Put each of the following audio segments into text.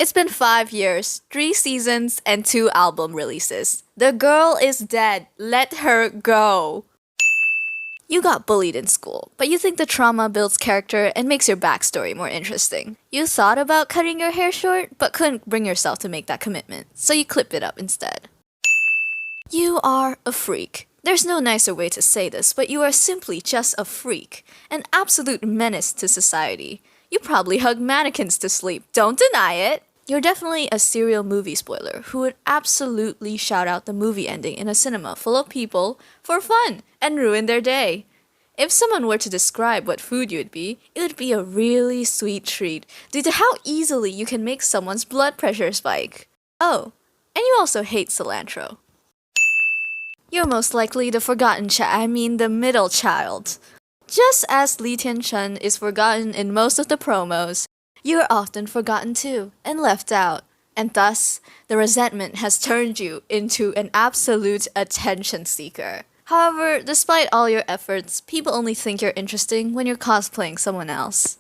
It's been 5 years, 3 seasons, and 2 album releases. The girl is dead. Let her go. You got bullied in school, but you think the trauma builds character and makes your backstory more interesting. You thought about cutting your hair short, but couldn't bring yourself to make that commitment, so you clipped it up instead. You are a freak. There's no nicer way to say this, but you are simply just a freak. An absolute menace to society. You probably hug mannequins to sleep. Don't deny it! You're definitely a serial movie spoiler who would absolutely shout out the movie ending in a cinema full of people for fun and ruin their day. If someone were to describe what food you would be, it would be a really sweet treat due to how easily you can make someone's blood pressure spike. Oh, and you also hate cilantro. You're most likely the forgotten the middle child. Just as Li Tianchen is forgotten in most of the promos, you're often forgotten too, and left out. And thus, the resentment has turned you into an absolute attention seeker. However, despite all your efforts, people only think you're interesting when you're cosplaying someone else.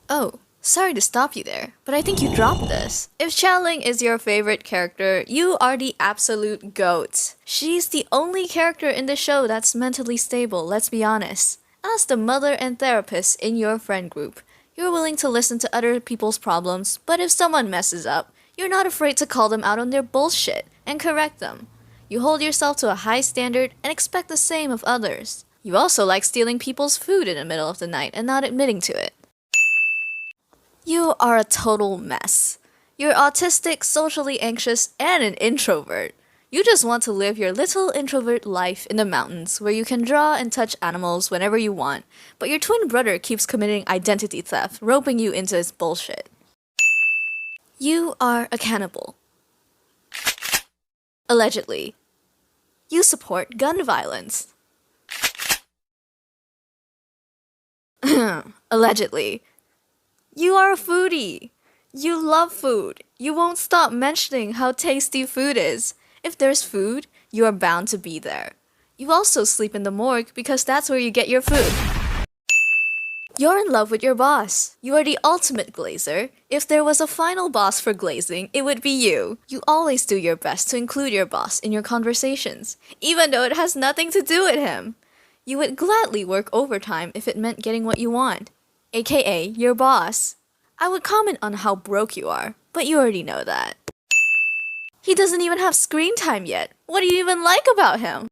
Oh, sorry to stop you there, but I think you dropped this. If Xiaoling is your favorite character, you are the absolute GOAT. She's the only character in the show that's mentally stable, let's be honest. As the mother and therapist in your friend group, you're willing to listen to other people's problems, but if someone messes up, you're not afraid to call them out on their bullshit and correct them. You hold yourself to a high standard and expect the same of others. You also like stealing people's food in the middle of the night and not admitting to it. You are a total mess. You're autistic, socially anxious, and an introvert. You just want to live your little introvert life in the mountains where you can draw and touch animals whenever you want, but your twin brother keeps committing identity theft, roping you into his bullshit. You are a cannibal. Allegedly. You support gun violence. Allegedly. You are a foodie. You love food. You won't stop mentioning how tasty food is. If there's food, you are bound to be there. You also sleep in the morgue because that's where you get your food. You're in love with your boss. You are the ultimate glazer. If there was a final boss for glazing, it would be you. You always do your best to include your boss in your conversations, even though it has nothing to do with him. You would gladly work overtime if it meant getting what you want, aka your boss. I would comment on how broke you are, but you already know that. He doesn't even have screen time yet. What do you even like about him?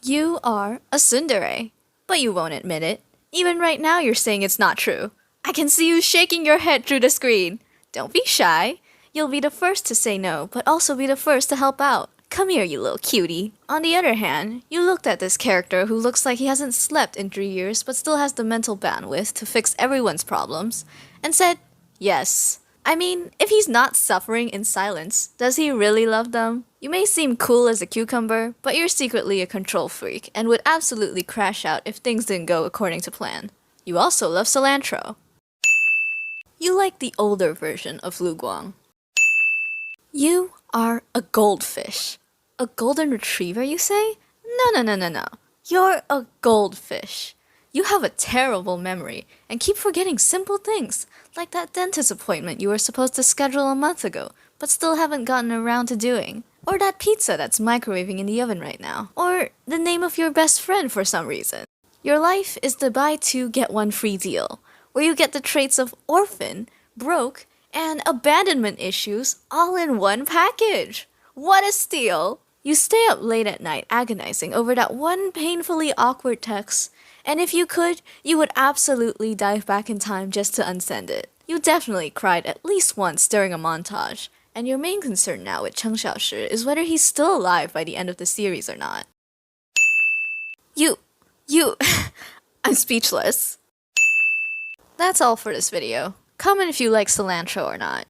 You are a tsundere, but you won't admit it. Even right now you're saying it's not true. I can see you shaking your head through the screen. Don't be shy. You'll be the first to say no, but also be the first to help out. Come here, you little cutie. On the other hand, you looked at this character who looks like he hasn't slept in 3 years but still has the mental bandwidth to fix everyone's problems, and said, yes. I mean, if he's not suffering in silence, does he really love them? You may seem cool as a cucumber, but you're secretly a control freak and would absolutely crash out if things didn't go according to plan. You also love cilantro. You like the older version of Lu Guang. You are a goldfish. A golden retriever, you say? No. You're a goldfish. You have a terrible memory and keep forgetting simple things, like that dentist appointment you were supposed to schedule a month ago, but still haven't gotten around to doing. Or that pizza that's microwaving in the oven right now. Or the name of your best friend for some reason. Your life is the buy two, get one free deal, where you get the traits of orphan, broke, and abandonment issues all in one package. What a steal! You stay up late at night agonizing over that one painfully awkward text, and if you could, you would absolutely dive back in time just to unsend it. You definitely cried at least once during a montage, and your main concern now with Cheng Xiaoshi is whether he's still alive by the end of the series or not. I'm speechless. That's all for this video. Comment if you like cilantro or not.